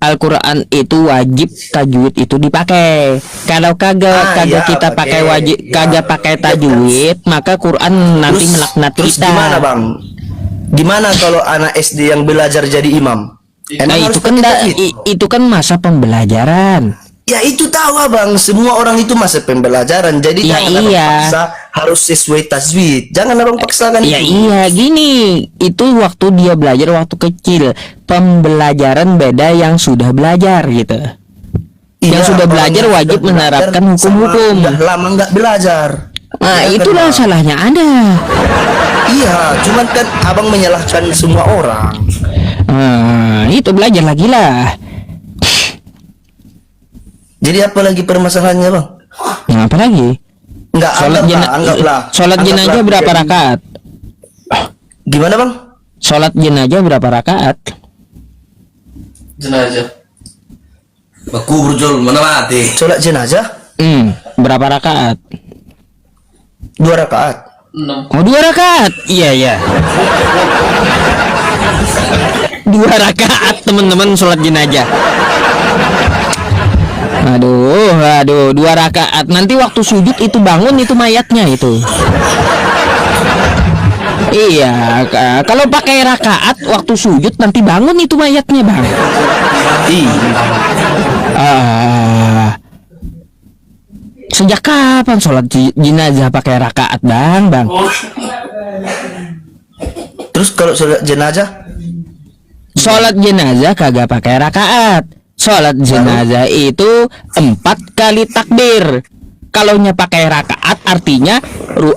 Al-Quran itu wajib tajwid itu dipakai. Kalau kagak ya, kita pakai wajib, kagak pakai tajwid, maka Quran nanti melaknat terus kita. gimana bang? Gimana kalau anak SD yang belajar jadi imam? Nah harus itu kan pakai tajwid? itu kan masa pembelajaran. Ya itu tahu abang, semua orang itu masa pembelajaran. Jadi Ya, jangan abang iya. paksa harus sesuai tajwid. Jangan abang paksakan Ya itu. iya gini, itu waktu dia belajar waktu kecil. Pembelajaran beda yang sudah belajar gitu. Iya, yang sudah orang belajar yang wajib sudah menerapkan belajar hukum-hukum. sama udah lama nggak belajar. Nah Ya kan, itulah Bang? salahnya Anda. Iya, cuman kan abang menyalahkan semua orang. Itu belajar lagi lah. Jadi apa lagi permasalahannya bang? Nah, apa lagi? Enggak, anggaplah. Sholat jenazah Anggaplah berapa jadi- rakaat? Gimana bang? Sholat jenazah berapa rakaat? Jenazah. Aku berjual mana mati. Sholat jenazah Berapa rakaat? 2 rakaat. 6. Oh 2 rakaat. Iya. 2 rakaat teman-teman sholat jenazah. Aduh, 2 rakaat. Nanti waktu sujud itu bangun itu mayatnya itu. Iya, kalau pakai rakaat waktu sujud nanti bangun itu mayatnya bang. Sejak kapan sholat jenazah pakai rakaat bang? Terus kalau sholat jenazah? Sholat jenazah kagak pakai rakaat. Sholat jenazah itu 4 kali takbir. Kalaunya pakai rakaat artinya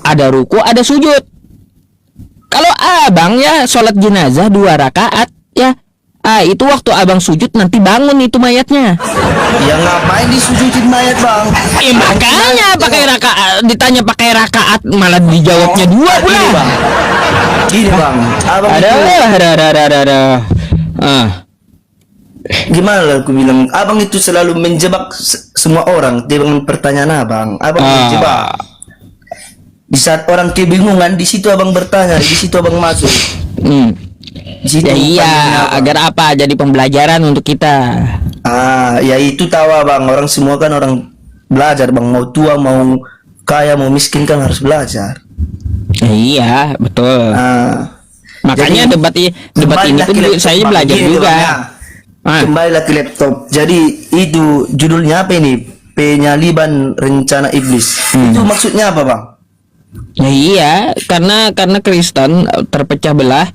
ada ruku, ada sujud. Kalau abang ya sholat jenazah 2 rakaat ya. Itu waktu abang sujud nanti bangun itu mayatnya. Ya ngapain disujudin mayat bang? Makanya pakai rakaat, ditanya pakai rakaat malah dijawabnya 2 pula. Gini bang, gini bang, abang itu gimana lah aku bilang, abang itu selalu menjebak semua orang dengan pertanyaan abang. Abang menjebak. Di saat orang kebingungan, di situ abang bertanya, di situ abang masuk. Di situ Ya iya, pertanyaannya abang. agar apa? Jadi pembelajaran untuk kita. Ya itu tahu abang, orang semua kan orang belajar bang, mau tua mau kaya mau miskin kan harus belajar. Ya, iya, betul. Makanya Jadi, debat ini kembalilah pun ke laptop, saya Bang. belajar Gini, juga. Bang, ya. Kembalilah ke laptop. Jadi itu judulnya apa ini? Penyaliban rencana iblis. Itu maksudnya apa bang? Ya iya, karena Kristen terpecah belah.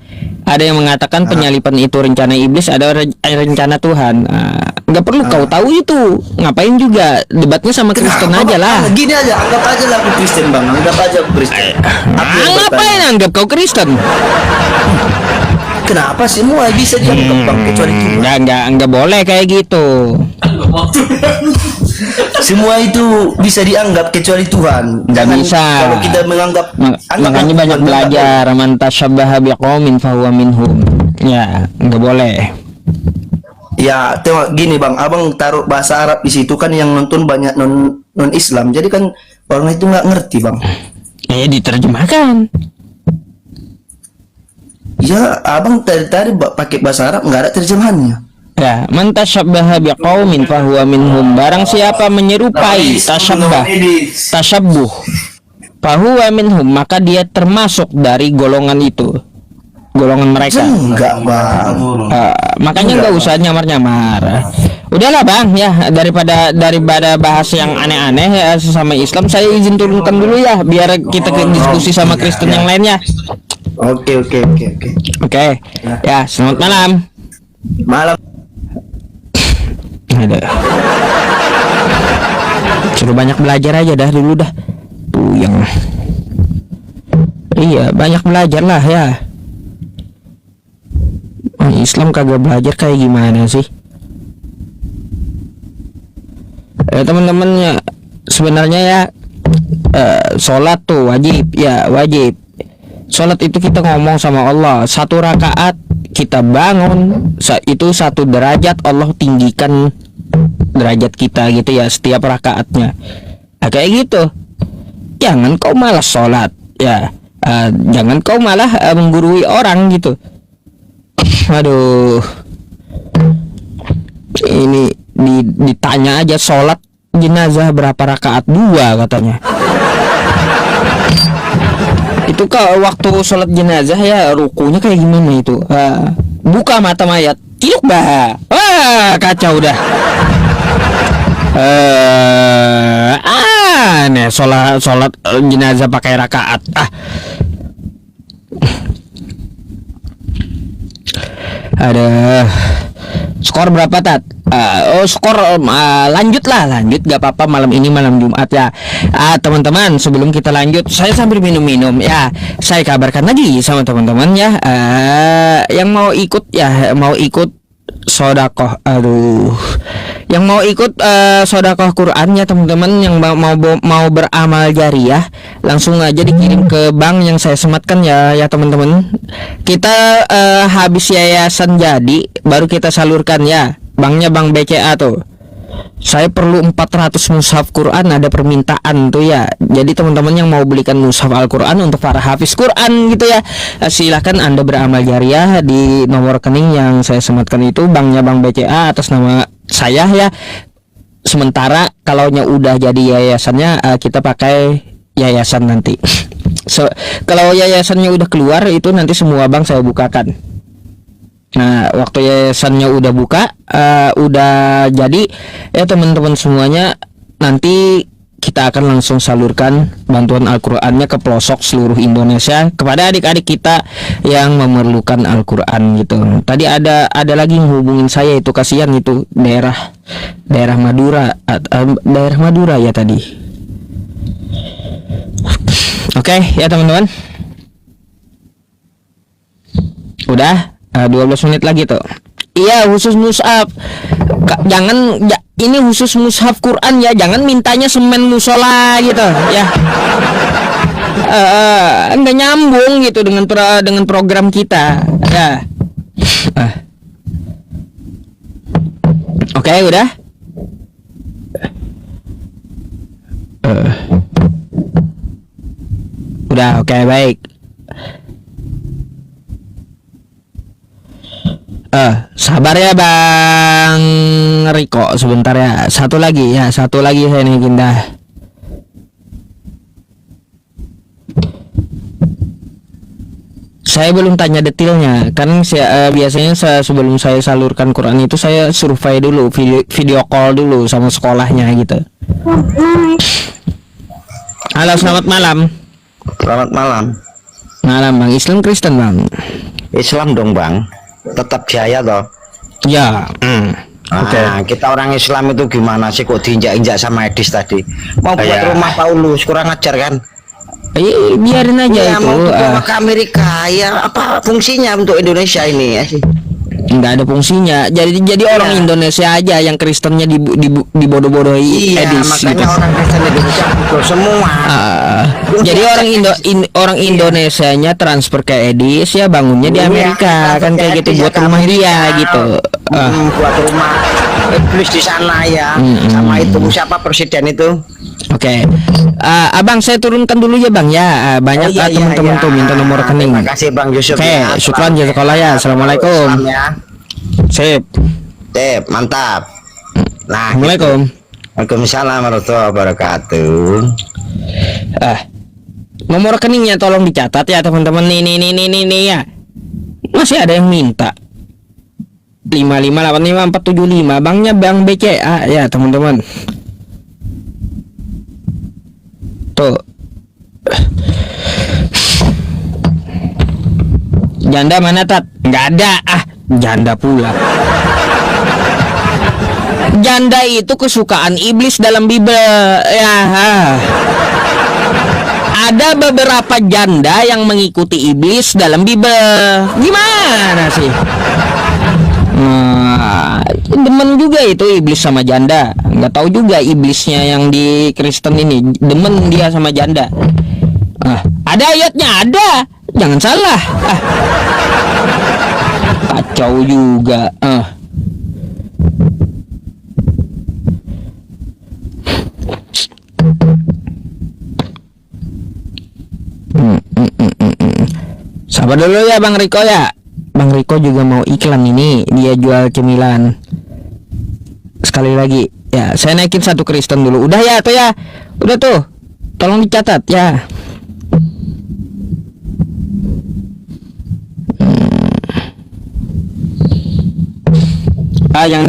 Ada yang mengatakan penyaliban itu rencana iblis, ada rencana Tuhan. Nggak perlu kau tahu itu. Ngapain juga debatnya sama Kristen aja lah. Gini aja, anggap aja lah aku Kristen bang. Anggap aja aku Kristen. Apa yang Ngapain bertanya? anggap kau Kristen? Kenapa semua bisa dianggap bang kecuali Tuhan? Nggak boleh kayak gitu. Semua itu bisa dianggap kecuali Tuhan. Nggak Jangan bisa. kalau kita menganggap Makanya banyak Tuhan, belajar. Man tasyabbaha biqaumin fahuwa minhum. Ya, nggak boleh. Ya, tengok gini bang, abang taruh bahasa Arab di situ kan yang nonton banyak non Islam, jadi kan orang itu nggak ngerti bang. Ya diterjemahkan. Ya, abang tadi pakai bahasa Arab nggak ada terjemahannya. Ya, man tasyabbaha biqaumin fahuwa minhum. Barang siapa menyerupai tasyabbuh fahuwa minhum, maka dia termasuk dari golongan itu. golongan mereka. Enggak, Bang. Makanya nggak usah nyamar-nyamar. Udahlah bang ya, daripada bahas yang aneh-aneh ya, sesama Islam, saya izin turunkan dulu ya biar kita ke diskusi sama Kristen yang lainnya. Oke. Oke. Ya, selamat malam. Malam. Ada. Suruh banyak belajar aja dah dulu dah. Puyeng. Iya, banyak belajar lah ya. Islam kagak belajar kayak gimana sih? Teman-teman ya, sebenarnya ya sholat tuh wajib ya, wajib. Sholat itu kita ngomong sama Allah, 1 rakaat kita bangun, itu 1 derajat Allah tinggikan derajat kita gitu ya setiap rakaatnya. Kayak gitu. Jangan kau malas sholat ya, jangan kau malah menggurui orang gitu. Aduh, ini ditanya aja sholat jenazah berapa rakaat, 2 katanya. Itu kalau waktu sholat jenazah ya rukunya kayak gimana itu? Buka mata mayat, tiluk bah, wah kacau dah. Aneh sholat jenazah pakai rakaat. Ada skor berapa Tat? Skor lanjut gak apa-apa, malam ini malam Jumat ya. Teman-teman, sebelum kita lanjut, saya sambil minum-minum ya, saya kabarkan lagi sama teman-teman ya, yang mau ikut sodakoh, yang mau ikut sodakoh Quran ya teman-teman, yang mau beramal jariah, langsung aja dikirim ke bank yang saya sematkan ya teman-teman. Kita habis yayasan jadi baru kita salurkan ya, banknya Bank BCA tuh. Saya perlu 400 mushaf Quran, ada permintaan tuh ya. Jadi teman-teman yang mau belikan mushaf Al-Quran untuk para hafiz Quran gitu ya, silahkan Anda beramal jariah di nomor rekening yang saya sematkan itu, banknya Bank BCA atas nama saya ya. Sementara kalaunya udah jadi yayasannya, kita pakai yayasan nanti. Kalau yayasannya udah keluar itu nanti semua bank saya bukakan. Nah, waktu yayasannya udah buka, udah jadi ya teman-teman semuanya, nanti kita akan langsung salurkan bantuan Al-Qur'annya ke pelosok seluruh Indonesia kepada adik-adik kita yang memerlukan Al-Qur'an gitu. Tadi ada lagi yang hubungin saya, itu kasihan itu daerah Madura, daerah Madura ya tadi. Oke, ya teman-teman. Udah 12 menit lagi tuh. Iya, khusus mushaf. Ini khusus mushaf Quran ya, jangan mintanya semen musola gitu ya. Enggak nyambung gitu dengan program kita ya. Oke, udah. Udah, oke, baik. Sabar ya Bang Riko, sebentar ya. Satu lagi saya nih Ginda. Saya belum tanya detailnya, kan biasanya sebelum saya salurkan Quran itu saya survei dulu, video call dulu sama sekolahnya gitu. Halo, selamat malam. Selamat malam. Malam Bang, Islam Kristen Bang? Islam dong Bang, tetap jaya toh. Ya. Oke. Kita orang Islam itu gimana sih kok diinjak-injak sama Edis tadi? Mau buat rumah Paulus, kurang ajar kan? Biarin aja Ya, itu. mau bawa ke Amerika, ya apa fungsinya untuk Indonesia ini ya sih? Nggak ada fungsinya. Jadi orang Indonesia aja yang Kristennya dibodoh-bodohi Edis makanya gitu. orang Kristen Indonesia bodoh semua. Jadi orang Indonesianya transfer ke Edis ya, bangunnya di Amerika kan kayak gitu, buat rumah dia gitu. Buat rumah iblis di sana ya. Sama itu siapa presiden itu? Oke. Abang saya turunkan dulu ya Bang ya. Banyak teman-teman tuh minta nomor rekening. Terima kasih Bang Yusuf. Oke, syukran jazakallah ya. Assalamualaikum. Sip. Mantap. Nah, Assalamualaikum. Waalaikumsalam warahmatullahi wabarakatuh. Nomor rekeningnya tolong dicatat ya teman-teman. Nih ya. Masih ada yang minta 5585475, banknya bank BCA ya teman-teman. Tuh. Janda mana Tat? Nggak ada. Janda pula. Janda itu kesukaan iblis dalam Bible ya. Ada beberapa janda yang mengikuti iblis dalam Bible. Gimana sih? Demen juga itu iblis sama janda. Nggak tahu juga iblisnya yang di Kristen ini demen dia sama janda. Ada ayatnya, ada. Jangan salah. Kacau juga. Sabar dulu ya Bang Riko ya. Bang Riko juga mau iklan ini. Dia jual cemilan. Sekali lagi ya, saya naikin satu Kristen dulu. Udah ya tuh ya. Udah tuh. Tolong dicatat ya. Yang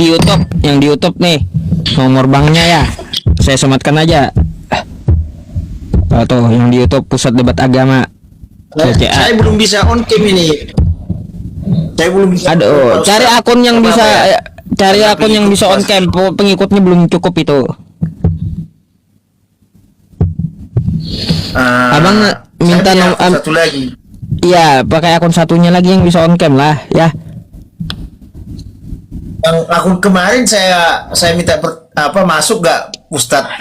di YouTube nih. Nomor banknya ya. Saya sematkan aja. Tuh yang di YouTube Pusat Debat Agama. Saya belum bisa on cam ini. Saya belum bisa. Aduh, cari akun yang bisa on cam. Pengikutnya belum cukup itu. Abang minta satu lagi. Iya, pakai akun satunya lagi yang bisa on cam lah, ya. Yang akun kemarin saya minta masuk gak Ustadz?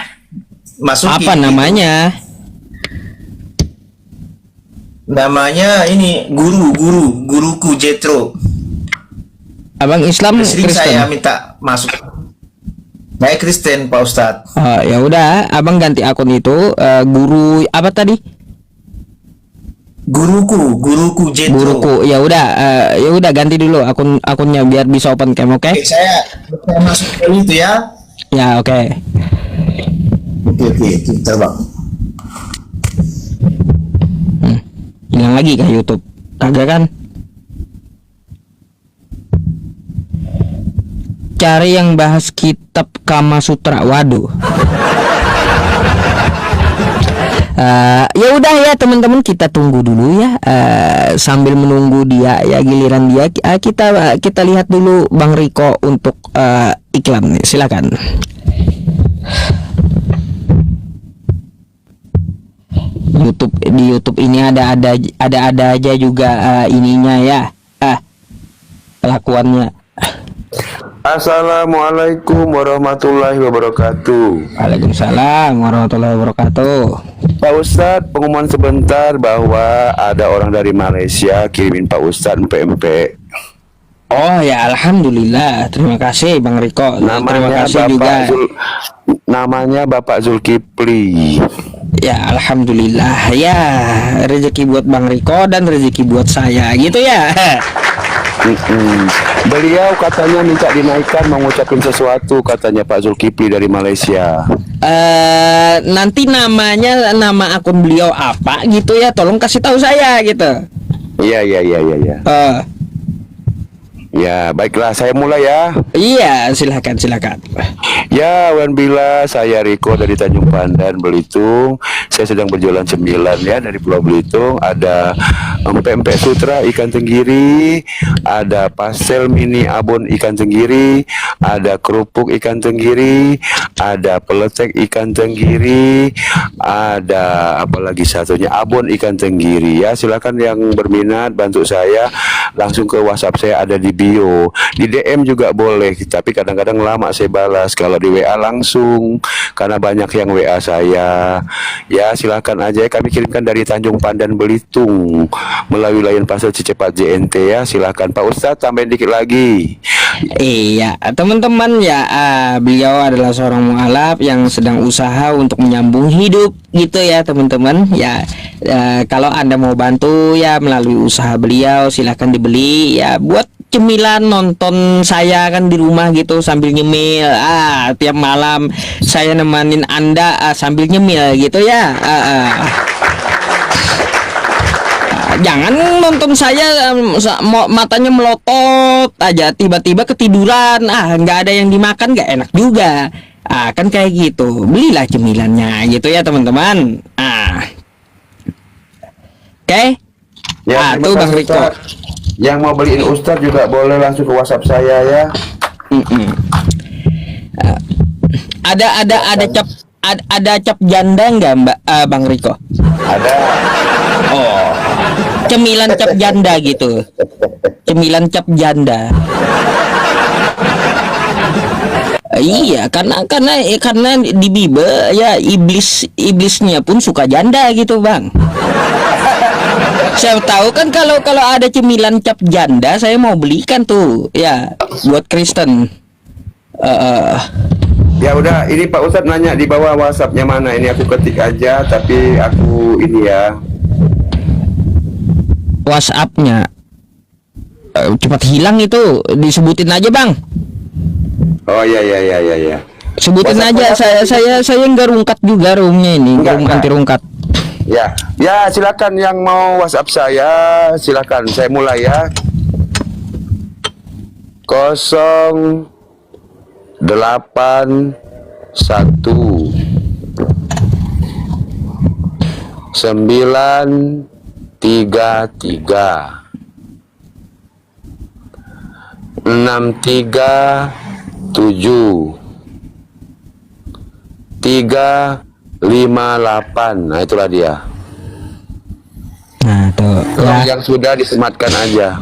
Masuk. Apa namanya? Namanya ini guruku Jetro. Abang Islam Sering Kristen. saya minta masuk. Saya Kristen Pak Ustadz. Ya udah, abang ganti akun itu. Guru apa tadi? Guruku Jetro. Guruku. Ya udah ganti dulu akunnya biar bisa open cam, oke? Oke, saya masuk ke itu ya. Ya oke. Oke, kita bang. Hilang lagi kah YouTube? Kagak kan? Cari yang bahas kitab Kama Sutra. Waduh. Ya udah ya teman-teman, kita tunggu dulu ya. Sambil menunggu dia ya, giliran dia, kita lihat dulu Bang Riko untuk iklan. Silakan. Di YouTube ini ada aja juga ininya ya, pelakuannya. Assalamualaikum warahmatullahi wabarakatuh. Waalaikumsalam warahmatullahi wabarakatuh. Pak Ustadz, pengumuman sebentar bahwa ada orang dari Malaysia kirimin Pak Ustadz empek-empek. Oh ya, alhamdulillah. Terima kasih Bang Riko. Terima kasih juga. Namanya Bapak Zulkifli. Ya alhamdulillah ya, rezeki buat Bang Riko dan rezeki buat saya gitu ya. Beliau katanya minta dinaikkan, mengucapkan sesuatu, katanya Pak Zulkifli dari Malaysia. Nanti nama akun beliau apa gitu ya, tolong kasih tahu saya gitu. Iya. Ya, baiklah, saya mulai ya. Iya, silakan. Ya, bila saya Riko dari Tanjung Pandan, Belitung. Saya sedang berjualan cemilan ya dari Pulau Belitung. Ada empek-empek sutra ikan tenggiri, ada pastel mini abon ikan tenggiri, ada kerupuk ikan tenggiri, ada peletek ikan tenggiri, ada apalagi satunya abon ikan tenggiri ya. Silakan yang berminat bantu saya langsung ke WhatsApp saya ada di bio. Di DM juga boleh, tapi kadang-kadang lama saya balas. Kalau di WA langsung, karena banyak yang WA saya. Ya silakan aja, kami kirimkan dari Tanjung Pandan Belitung melalui layan pasar Cicepat JNT ya. Silakan Pak Ustadz, tambahin dikit lagi. Iya teman-teman ya, beliau adalah seorang mualaf yang sedang usaha untuk menyambung hidup gitu ya teman-teman ya. Kalau Anda mau bantu ya melalui usaha beliau, silahkan dibeli ya, buat cemilan, nonton saya kan di rumah gitu sambil nyemil. Tiap malam saya nemanin Anda sambil nyemil gitu ya. Jangan nonton saya matanya melotot aja, tiba-tiba ketiduran, nggak ada yang dimakan, nggak enak juga. Kan kayak gitu. Belilah cemilannya gitu ya teman-teman. Oke. Ya, terima Tuh Bang kasih, Riko. Ustaz. Yang mau beliin Ustadz juga boleh langsung ke WhatsApp saya ya. Ada cap janda nggak Bang Riko? Ada. Oh, cemilan cap janda gitu. Cemilan cap janda. Iya, karena di Bible ya iblisnya pun suka janda gitu Bang. Saya tahu kan kalau ada cemilan cap janda saya mau belikan tuh ya buat Kristen. Ya udah, ini Pak Ustadz nanya di bawah WhatsAppnya mana. Ini aku ketik aja, tapi aku ini ya. WhatsAppnya cepat hilang itu, disebutin aja Bang. Oh ya. Sebutin WhatsApp aja, saya nggak rungkat juga roomnya ini, Enggak. anti rungkat. Ya silakan yang mau WhatsApp saya, silakan. Saya mulai ya. 081 933 637 358. Nah itulah dia. Nah tuh Tolong ya. yang sudah disematkan aja.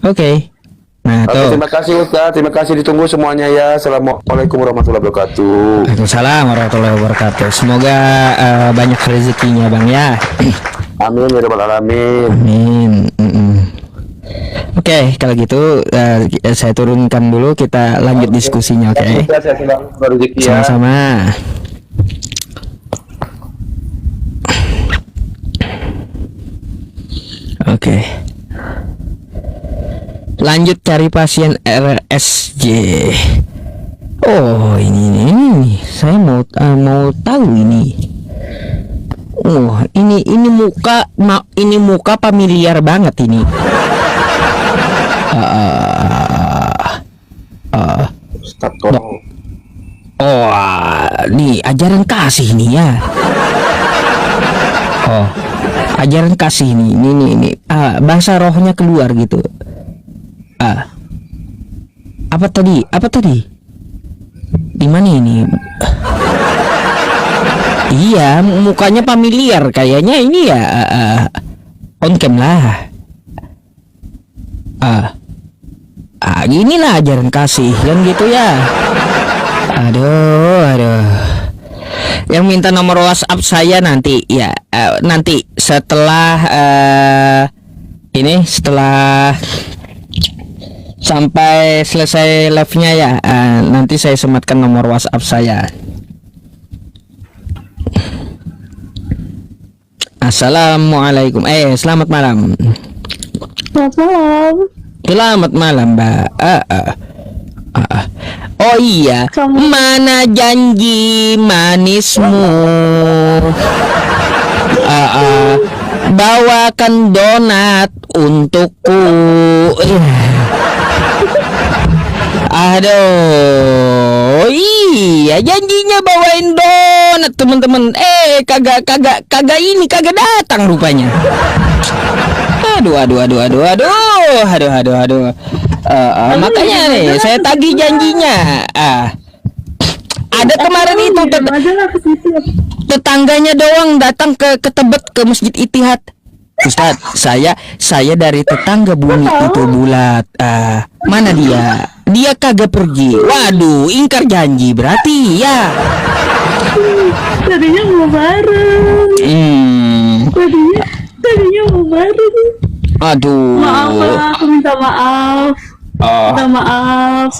Oke. Nah Oke, tuh. terima kasih Ustaz. Terima kasih, ditunggu semuanya ya. Assalamualaikum warahmatullahi wabarakatuh. Waalaikumsalam warahmatullahi wabarakatuh. Semoga banyak rezekinya Bang ya. Amin ya rabbal alamin. Amin. Oke, kalau gitu saya turunkan dulu, kita lanjut diskusinya. Oke. Saya selalu berrezeki ya. Sama-sama. Oke. Lanjut cari pasien RSJ. Oh, ini. Saya mau tahu ini. Oh, ini muka familiar banget ini. Ustaz tolong. Oh, nih ajaran kasih nih ya. Oh, ajaran kasih nih. Ini. Bahasa rohnya keluar gitu. Apa tadi? Di mana ini? Iya, mukanya familiar kayaknya ini ya. On cam lah. Ginilah ajaran kasih kan gitu ya. Aduh. Yang minta nomor WhatsApp saya nanti ya, nanti setelah sampai selesai live-nya ya, nanti saya sematkan nomor WhatsApp saya. Assalamualaikum. Selamat malam. Selamat malam, Mbak. Oh iya, mana janji manismu? Bawakan donat untukku. Aduh, iya janjinya bawain donat teman-teman. Kagak datang rupanya. Aduh. Makanya nih saya tagih janjinya. Ada kemarin itu tetangganya doang datang ke Tebet, ke Masjid Ittihad. Ustaz, saya dari tetangga Bumi itu bulat. Mana dia? Dia kagak pergi. Waduh, ingkar janji berarti ya. Tadinya mau bareng. Tadinya mau bareng. Aduh. Maaf, aku minta maaf. Minta maaf.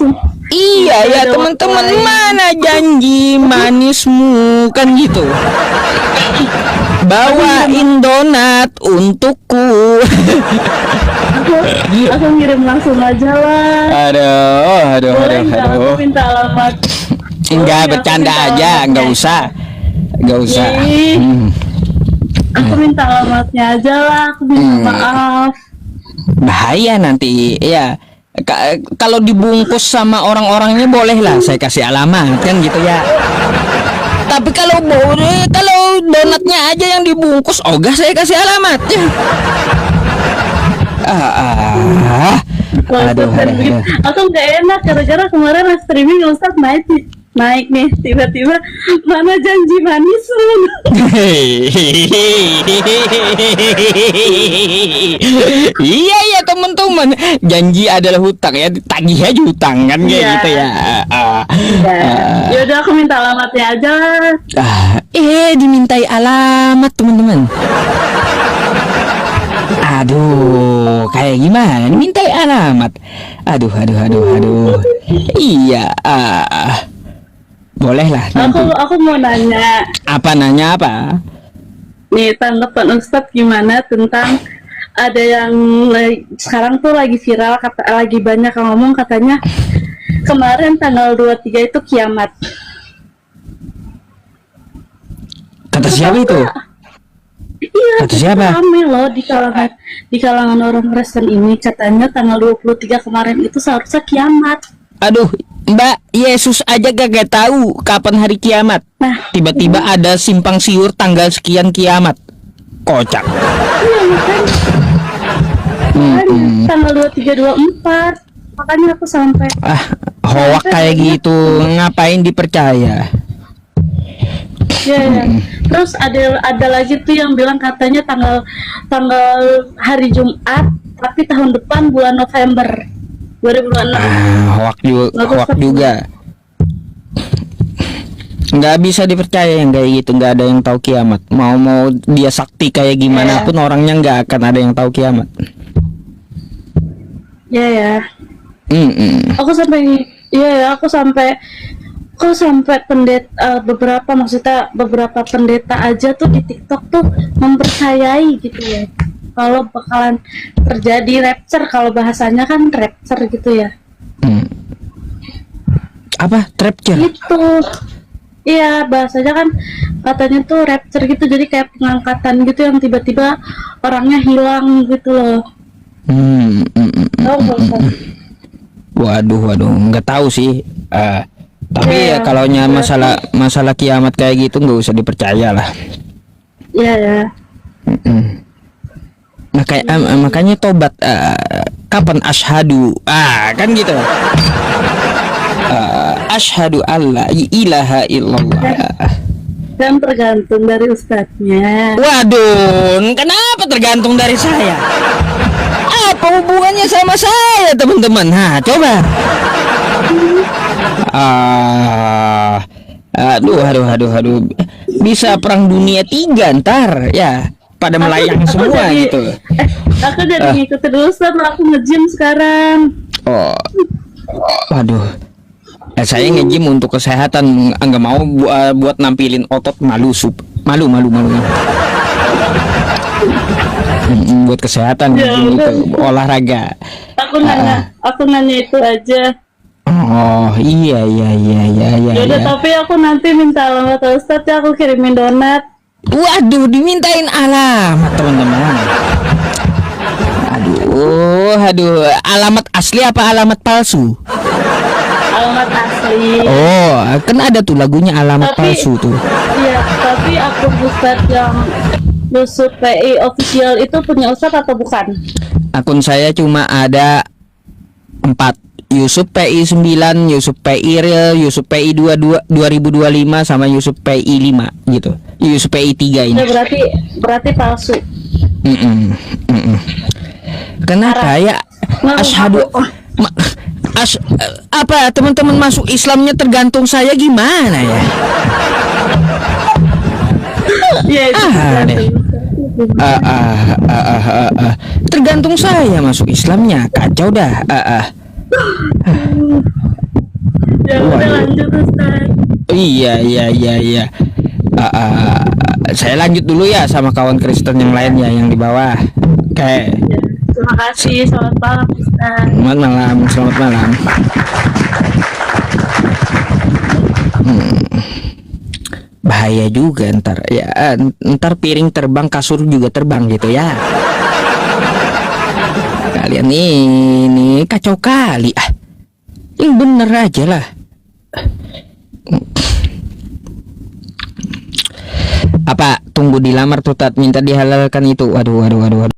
Iya ya teman-teman, mana janji manismu kan gitu. Bawain donat untukku. Aku ngirim langsung aja lah. Aduh. Boleh nggak? Aku minta alamat. Enggak, Boleh, bercanda aku minta aja, alamatnya. enggak usah. Gak usah. Ih. Hmm. Aku minta alamatnya aja lah, aku minta maaf. Bahaya nanti ya. Kalau dibungkus sama orang-orangnya boleh lah saya kasih alamat kan gitu ya. Tapi kalau donatnya aja yang dibungkus, ogah saya kasih alamat ya. Aduh. Aku nggak enak gara-gara kemarin live streaming Ustadz naik nih, tiba-tiba mana janji manis lu. Iya ya teman-teman, janji adalah hutang ya, tagih aja hutang kan kayak Iya. gitu ya. Ya udah aku minta alamatnya aja. Dimintai alamat teman-teman. Aduh, kayak gimana? Mintai alamat. Aduh. Iya. Boleh lah. nanti. Aku mau nanya. Nanya apa? Nih, tanggapan Ustadz gimana tentang ada yang sekarang tuh lagi viral, lagi banyak yang ngomong katanya kemarin tanggal 23 itu kiamat. Kata siapa itu? Iya, Kata siapa? rame loh di kalangan orang Kristen ini, katanya tanggal 23 kemarin itu seharusnya kiamat. Aduh, Mbak, Yesus aja gak tahu kapan hari kiamat. Nah, Tiba-tiba ada simpang siur tanggal sekian kiamat. Kocak. iya makanya tanggal 23 24. Makanya aku sampai Hoak kayak gitu, ngapain dipercaya? ya. Terus ada lagi tuh yang bilang katanya tanggal hari Jumat tapi tahun depan bulan November 2026. Hoak juga. Nggak bisa dipercaya yang kayak gitu, nggak ada yang tahu kiamat. Mau dia sakti kayak gimana pun orangnya nggak akan ada yang tahu kiamat. Ya. Aku sampai beberapa pendeta aja tuh di TikTok tuh mempercayai gitu ya kalau bakalan terjadi rapture, kalau bahasanya kan rapture gitu ya. Apa? Rapture? Gitu. Iya, bahasanya kan katanya tuh rapture gitu, jadi kayak pengangkatan gitu yang tiba-tiba orangnya hilang gitu loh. Tahu nggak, Ustaz? Waduh, nggak tahu sih. Tapi ya kalau masalah kiamat kayak gitu nggak usah dipercaya lah. Iya. Makanya tobat. Kapan asyhadu? Kan gitu. Asyhadu alla ilaha illallah. Dan tergantung dari ustadznya. Waduh, kenapa tergantung dari saya? Apa hubungannya sama saya, teman-teman? Coba. Aduh. Bisa perang dunia 3 ntar ya. Pada melayang semua gitu. Aku jadi ngikutin Ustadz, aku nge-gym sekarang. Waduh. Saya nge-gym untuk kesehatan, nggak mau buat nampilin otot, malu. Buat kesehatan gitu, olahraga. Aku nanya itu aja. Iya. Yaudah, tapi aku nanti minta alamat Ustadz ya, aku kirimin donat. Waduh, dimintain alamat teman-teman. Aduh, alamat asli apa alamat palsu? Alamat asli. Kan ada tuh lagunya alamat palsu tuh. Iya, tapi akun Ustadz yang Yusuf PI official itu punya Ustadz atau bukan? Akun saya cuma ada 4. Yusuf PI 9, Yusuf PI Real, Yusuf PI 2025 sama Yusuf PI 5 gitu. Yusuf PI 3 ini. Ya, berarti palsu. Kenapa ya? Asyhadu apa teman-teman masuk Islamnya tergantung saya gimana ya? Tergantung saya masuk Islamnya, kacau dah. Ya udah, lanjut Ustaz. Iya. Saya lanjut dulu ya sama kawan Kristen yang lain ya, yang di bawah. Oke. Terima kasih, selamat malam Ustaz. Selamat malam. bahaya juga ntar ya, ntar piring terbang, kasur juga terbang gitu ya. Kalian ini kacau kali yang bener aja lah. Apa tunggu dilamar tuh Tat, minta dihalalkan itu? Waduh.